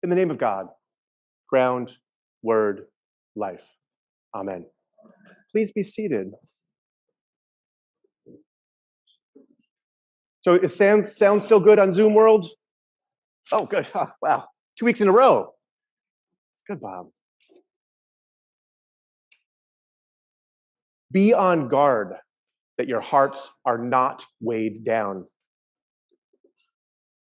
In the name of God, ground, word, life. Amen. Please be seated. So it sounds still good on Zoom World? Oh, good. Oh, wow. 2 weeks in a row. It's good, Bob. Be on guard that your hearts are not weighed down.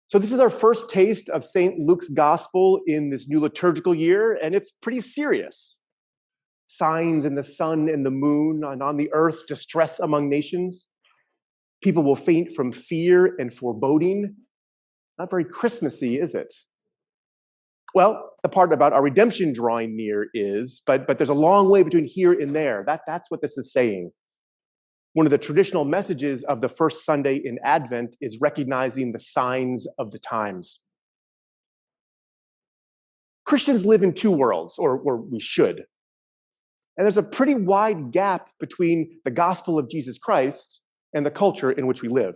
So this is our first taste of St. Luke's gospel in this new liturgical year, and it's pretty serious. Signs in the sun and the moon, and on the earth, distress among nations. People will faint from fear and foreboding. Not very Christmassy, is it? Well, the part about our redemption drawing near is, but there's a long way between here and there. That's what this is saying. One of the traditional messages of the first Sunday in Advent is recognizing the signs of the times. Christians live in two worlds, or we should. And there's a pretty wide gap between the gospel of Jesus Christ and the culture in which we live.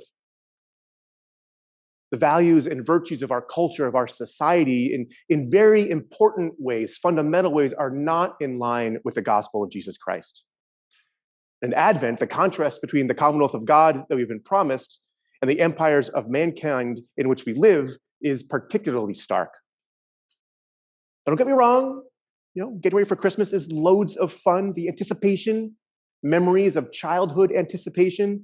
The values and virtues of our culture, of our society, in very important ways, fundamental ways, are not in line with the gospel of Jesus Christ. In Advent, the contrast between the Commonwealth of God that we've been promised and the empires of mankind in which we live is particularly stark. Don't get me wrong, getting ready for Christmas is loads of fun. The anticipation, memories of childhood anticipation.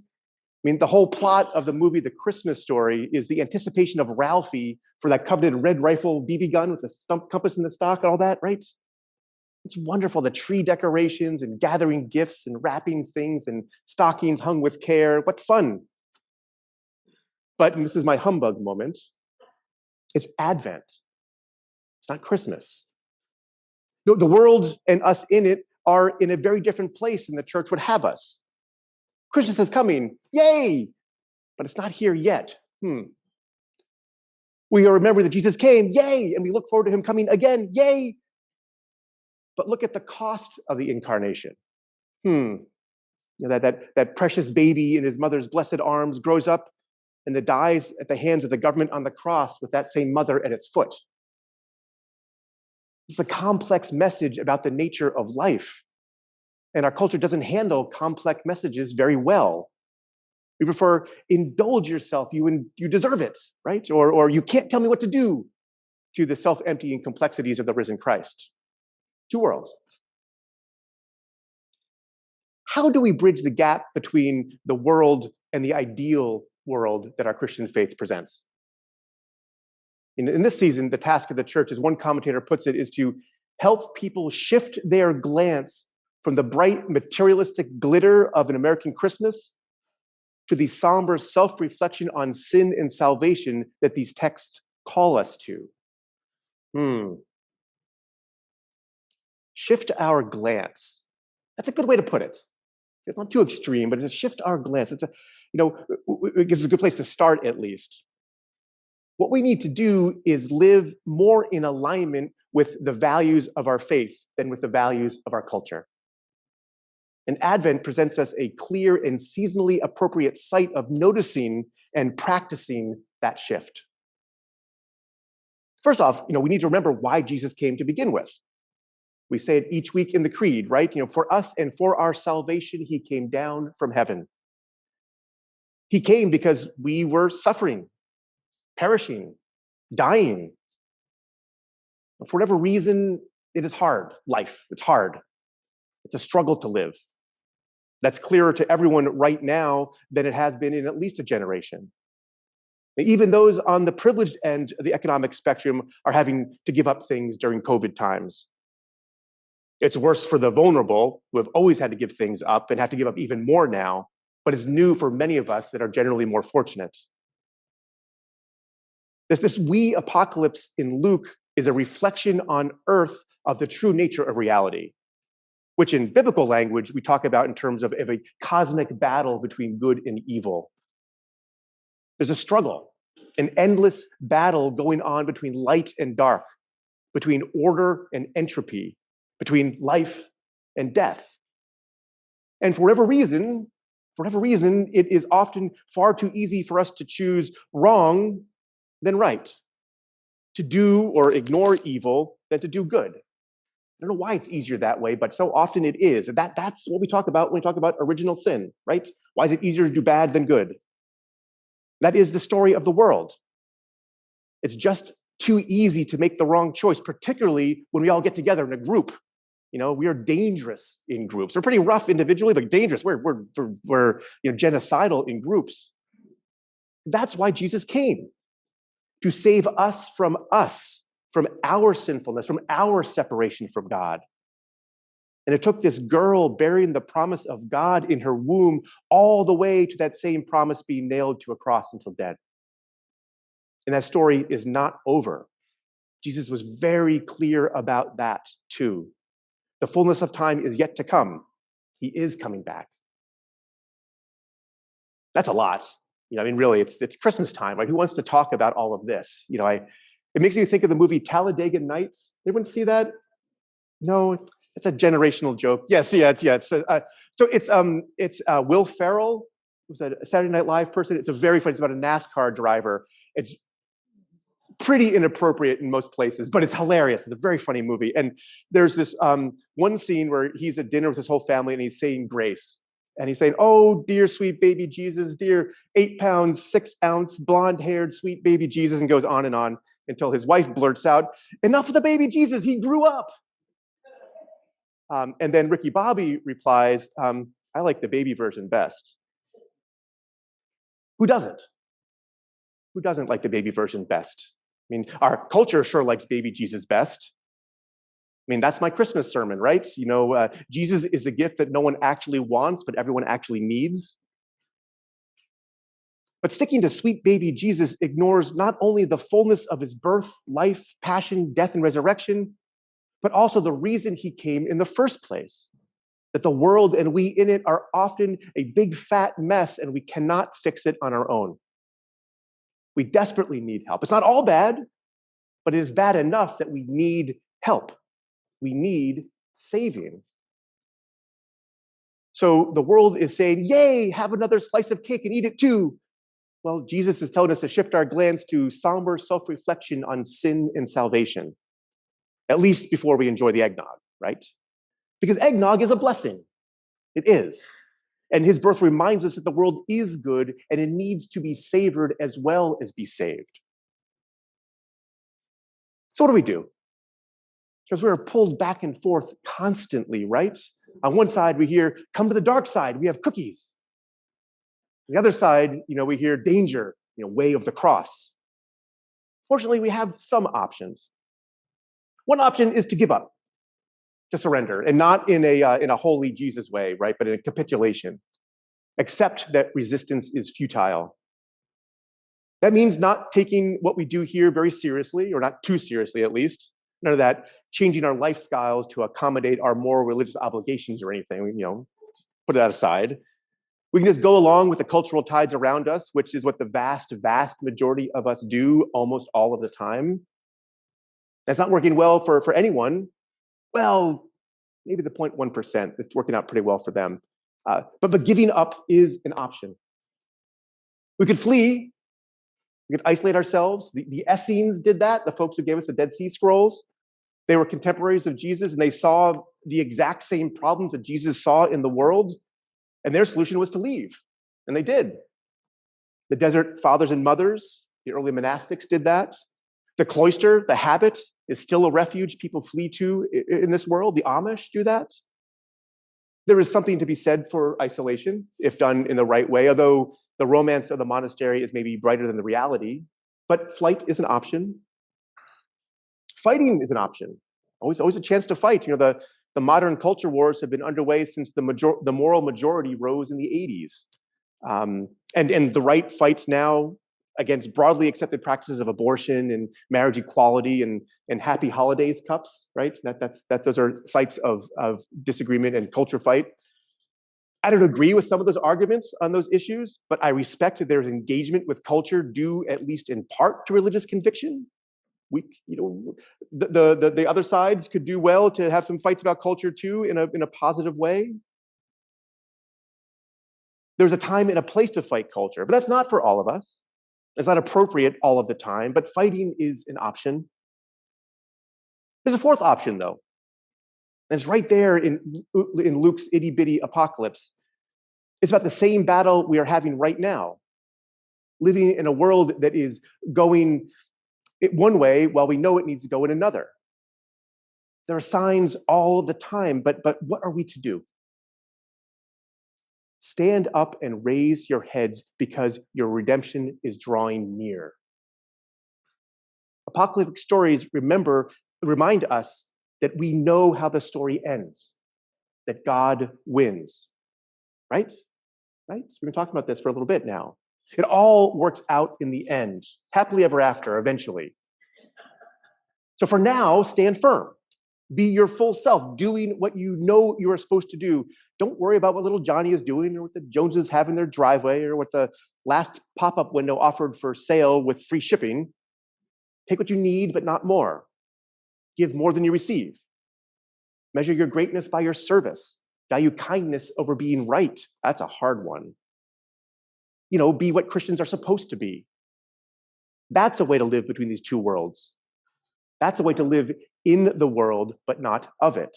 I mean, the whole plot of the movie The Christmas Story is the anticipation of Ralphie for that coveted red rifle BB gun with the stump compass in the stock and all that, right? It's wonderful, the tree decorations and gathering gifts and wrapping things and stockings hung with care. What fun. But, and this is my humbug moment, it's Advent. It's not Christmas. The world and us in it are in a very different place than the church would have us. Christmas is coming, yay! But it's not here yet. We remember that Jesus came, yay! And we look forward to him coming again, yay! But look at the cost of the incarnation. That precious baby in his mother's blessed arms grows up and then dies at the hands of the government on the cross with that same mother at its foot. It's a complex message about the nature of life. And our culture doesn't handle complex messages very well. We prefer indulge yourself, you deserve it, right? Or you can't tell me what to do, to the self-emptying complexities of the risen Christ. Two worlds. How do we bridge the gap between the world and the ideal world that our Christian faith presents? In this season, the task of the church, as one commentator puts it, is to help people shift their glance from the bright materialistic glitter of an American Christmas to the somber self-reflection on sin and salvation that these texts call us to. Shift our glance. That's a good way to put it. It's not too extreme, but it's a shift our glance. It gives us a good place to start, at least. What we need to do is live more in alignment with the values of our faith than with the values of our culture. And Advent presents us a clear and seasonally appropriate site of noticing and practicing that shift. First off, we need to remember why Jesus came to begin with. We say it each week in the Creed, right? For us and for our salvation, he came down from heaven. He came because we were suffering, perishing, dying. For whatever reason, it is hard, life. It's hard. It's a struggle to live. That's clearer to everyone right now than it has been in at least a generation. Even those on the privileged end of the economic spectrum are having to give up things during COVID times. It's worse for the vulnerable, who have always had to give things up and have to give up even more now, but it's new for many of us that are generally more fortunate. This we apocalypse in Luke is a reflection on earth of the true nature of reality, which in biblical language we talk about in terms of a cosmic battle between good and evil. There's a struggle, an endless battle going on between light and dark, between order and entropy, between life and death. And for whatever reason, it is often far too easy for us to choose wrong than right, to do or ignore evil than to do good. I don't know why it's easier that way, but so often it is. And that's what we talk about when we talk about original sin, right? Why is it easier to do bad than good? That is the story of the world. It's just too easy to make the wrong choice, particularly when we all get together in a group. We are dangerous in groups. We're pretty rough individually, but dangerous. We're genocidal in groups. That's why Jesus came, to save us, from our sinfulness, from our separation from God. And it took this girl bearing the promise of God in her womb all the way to that same promise being nailed to a cross until dead. And that story is not over. Jesus was very clear about that too. The fullness of time is yet to come. He is coming back. That's a lot. Really, it's Christmas time, right? Who wants to talk about all of this? It makes me think of the movie Talladega Nights. Anyone see that? No, it's a generational joke. Yes, yeah. It's Will Ferrell, who's a Saturday Night Live person. It's a very funny. It's about a NASCAR driver. It's pretty inappropriate in most places, but it's hilarious. It's a very funny movie. And there's this one scene where he's at dinner with his whole family and he's saying grace. And he's saying, "Oh, dear sweet baby Jesus, dear 8 pounds, 6 ounce, blonde-haired sweet baby Jesus," and goes on until his wife blurts out, "Enough of the baby Jesus, he grew up." And then Ricky Bobby replies, "I like the baby version best." Who doesn't? Who doesn't like the baby version best? Our culture sure likes baby Jesus best. That's my Christmas sermon, right? Jesus is the gift that no one actually wants, but everyone actually needs. But sticking to sweet baby Jesus ignores not only the fullness of his birth, life, passion, death, and resurrection, but also the reason he came in the first place. That the world and we in it are often a big fat mess and we cannot fix it on our own. We desperately need help. It's not all bad, but it is bad enough that we need help. We need saving. So the world is saying, "Yay, have another slice of cake and eat it too." Well, Jesus is telling us to shift our glance to somber self-reflection on sin and salvation, at least before we enjoy the eggnog, right? Because eggnog is a blessing. It is. And his birth reminds us that the world is good and it needs to be savored as well as be saved. So what do we do? Because we're pulled back and forth constantly, right? On one side, we hear, "Come to the dark side, we have cookies." On the other side, we hear danger, way of the cross. Fortunately, we have some options. One option is to give up, to surrender, and not in a holy Jesus way, right? But in a capitulation. Accept that resistance is futile. That means not taking what we do here very seriously, or not too seriously at least. None of that changing our lifestyles to accommodate our moral religious obligations or anything, put that aside. We can just go along with the cultural tides around us, which is what the vast, vast majority of us do almost all of the time. That's not working well for anyone. Well, maybe the 0.1%, it's working out pretty well for them. But giving up is an option. We could flee. We could isolate ourselves. The Essenes did that, the folks who gave us the Dead Sea Scrolls. They were contemporaries of Jesus, and they saw the exact same problems that Jesus saw in the world, and their solution was to leave, and they did. The desert fathers and mothers, the early monastics did that. The cloister, the habit, is still a refuge people flee to in this world. The Amish do that. There is something to be said for isolation, if done in the right way, although the romance of the monastery is maybe brighter than the reality. But flight is an option. Fighting is an option. Always a chance to fight. The modern culture wars have been underway since the moral majority rose in the 80s. And the right fights now against broadly accepted practices of abortion and marriage equality and happy holidays cups, right? Those are sites of disagreement and culture fight. I don't agree with some of those arguments on those issues, but I respect that there's engagement with culture due at least in part to religious conviction. The other sides could do well to have some fights about culture too in a positive way. There's a time and a place to fight culture, but that's not for all of us. It's not appropriate all of the time, but fighting is an option. There's a fourth option, though. And it's right there in Luke's itty-bitty apocalypse. It's about the same battle we are having right now, living in a world that is going one way while we know it needs to go in another. There are signs all the time, but what are we to do? Stand up and raise your heads because your redemption is drawing near. Apocalyptic stories remind us that we know how the story ends, that God wins, right? Right? We've been talking about this for a little bit now. It all works out in the end, happily ever after, eventually. So for now, stand firm. Be your full self, doing what you know you are supposed to do. Don't worry about what little Johnny is doing or what the Joneses have in their driveway or what the last pop-up window offered for sale with free shipping. Take what you need, but not more. Give more than you receive. Measure your greatness by your service. Value kindness over being right. That's a hard one. Be what Christians are supposed to be. That's a way to live between these two worlds. That's a way to live in the world, but not of it.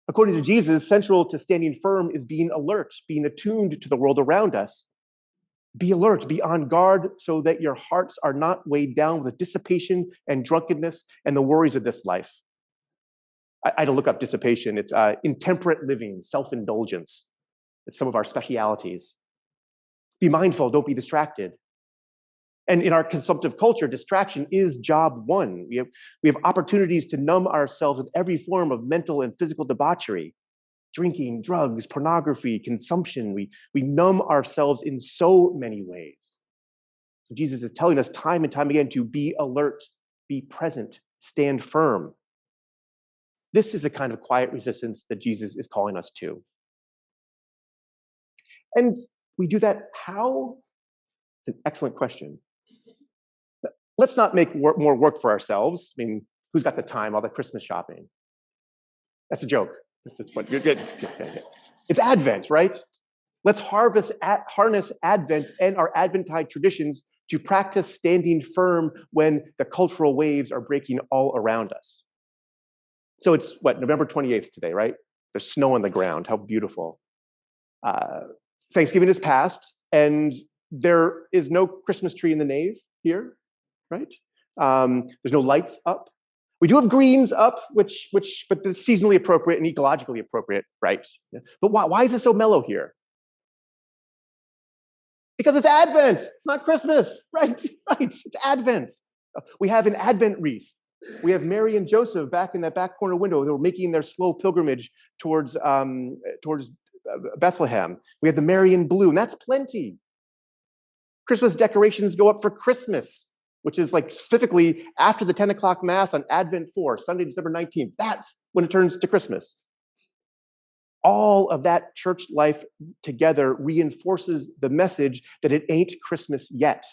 According to Jesus, central to standing firm is being alert, being attuned to the world around us. Be alert, be on guard so that your hearts are not weighed down with dissipation and drunkenness and the worries of this life. I had to look up dissipation. It's intemperate living, self-indulgence. It's some of our specialities. Be mindful, don't be distracted. And in our consumptive culture, distraction is job one. We have opportunities to numb ourselves with every form of mental and physical debauchery. Drinking, drugs, pornography, consumption. We numb ourselves in so many ways. So Jesus is telling us time and time again to be alert, be present, stand firm. This is a kind of quiet resistance that Jesus is calling us to. And we do that how? It's an excellent question. Let's not make more work for ourselves. I mean, who's got the time, all the Christmas shopping? That's a joke. You're good. It's Advent, right? Let's harness Advent and our Adventine traditions to practice standing firm when the cultural waves are breaking all around us. So it's November 28th today, right? There's snow on the ground. How beautiful. Thanksgiving is past, and there is no Christmas tree in the nave here, right? There's no lights up. We do have greens up, but it's seasonally appropriate and ecologically appropriate, right? But why is it so mellow here? Because it's Advent. It's not Christmas, right? Right. It's Advent. We have an Advent wreath. We have Mary and Joseph back in that back corner window. They were making their slow pilgrimage towards Bethlehem. We have the Marian blue, and that's plenty. Christmas decorations go up for Christmas, which is specifically after the 10 o'clock Mass on Advent 4, Sunday, December 19th. That's when it turns to Christmas. All of that church life together reinforces the message that it ain't Christmas yet.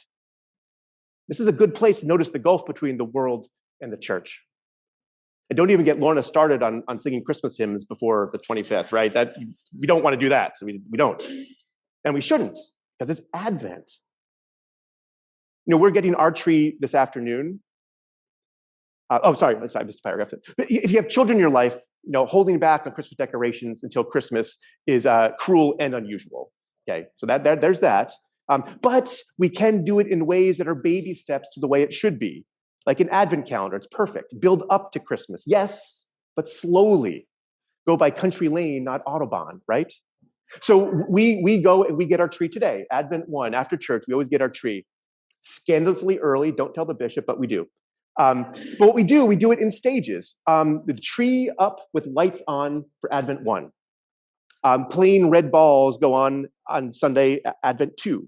This is a good place to notice the gulf between the world and the church. And don't even get Lorna started on singing Christmas hymns before the 25th, right? We don't want to do that, so we don't. And we shouldn't, because it's Advent. We're getting our tree this afternoon. Sorry, I missed a paragraph. But if you have children in your life, holding back on Christmas decorations until Christmas is cruel and unusual. Okay, so there's that. But we can do it in ways that are baby steps to the way it should be. Like an Advent calendar, it's perfect. Build up to Christmas, yes, but slowly. Go by country lane, not Autobahn, right? So we go and we get our tree today. Advent 1, after church, we always get our tree. Scandalously early, don't tell the bishop, but we do. But what we do it in stages. The tree up with lights on for Advent 1. Plain red balls go on Sunday, Advent 2.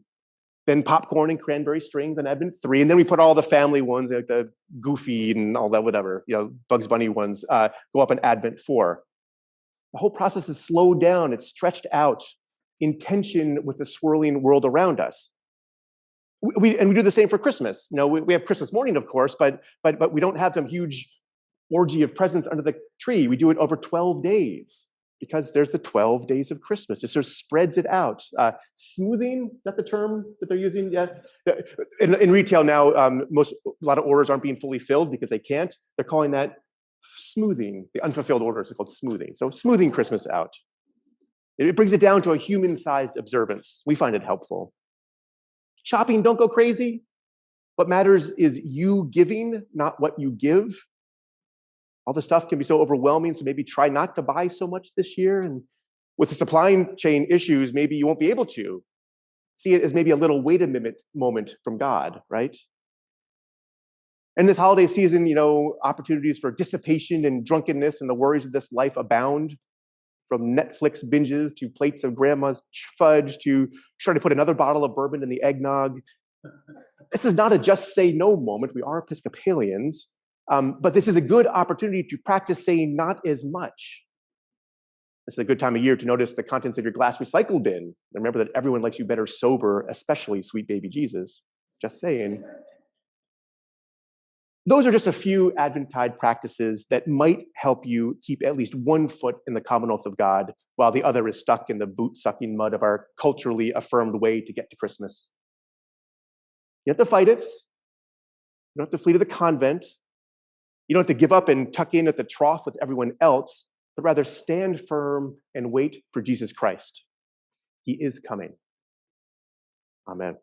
Then popcorn and cranberry strings on Advent 3. And then we put all the family ones, like the Goofy and all that, whatever, Bugs Bunny ones, go up on Advent 4. The whole process is slowed down. It's stretched out in tension with the swirling world around us. We do the same for Christmas. We have Christmas morning, of course, but we don't have some huge orgy of presents under the tree. We do it over 12 days. Because there's the 12 days of Christmas. It sort of spreads it out. Smoothing, is that the term that they're using? Yeah. In retail now, a lot of orders aren't being fully filled because they can't. They're calling that smoothing. The unfulfilled orders are called smoothing. So smoothing Christmas out. It brings it down to a human-sized observance. We find it helpful. Shopping, don't go crazy. What matters is you giving, not what you give. All the stuff can be so overwhelming, so maybe try not to buy so much this year. And with the supply chain issues, maybe you won't be able to. See it as maybe a little wait a minute moment from God, right? And this holiday season, opportunities for dissipation and drunkenness and the worries of this life abound. From Netflix binges to plates of grandma's fudge to trying to put another bottle of bourbon in the eggnog. This is not a just say no moment. We are Episcopalians. But this is a good opportunity to practice saying not as much. This is a good time of year to notice the contents of your glass recycle bin. Remember that everyone likes you better sober, especially sweet baby Jesus. Just saying. Those are just a few Adventide practices that might help you keep at least one foot in the commonwealth of God while the other is stuck in the boot-sucking mud of our culturally affirmed way to get to Christmas. You have to fight it. You don't have to flee to the convent. You don't have to give up and tuck in at the trough with everyone else, but rather stand firm and wait for Jesus Christ. He is coming. Amen.